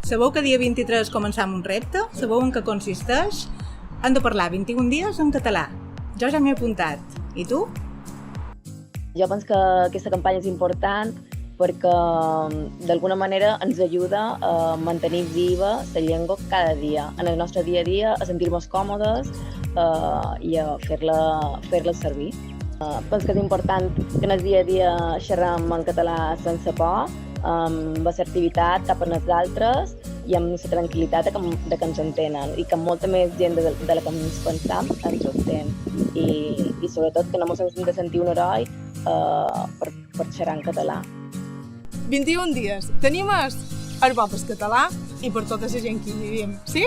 Sabeu que dia 23 començam un repte? Sabeu en què consisteix? Hem de parlar 21 dies en català. Jo ja m'he apuntat. I tu? Jo penso que aquesta campanya és important perquè d'alguna manera ens ajuda a mantenir viva la llengua cada dia, en el nostre dia a dia, a sentir-nos còmodes i a fer-la servir. Penso que és important que en el dia a dia xerrem en català sense por, amb assertivitat cap a els altres i amb la tranquil·litat de que ens entenen i que molta més gent de la que ens pensam ens entén. I sobretot que no ens hem de sentir un heroi per xerrar en català. 21 dies. Tenim el bo pel català i per tota la gent que hi vivim, sí?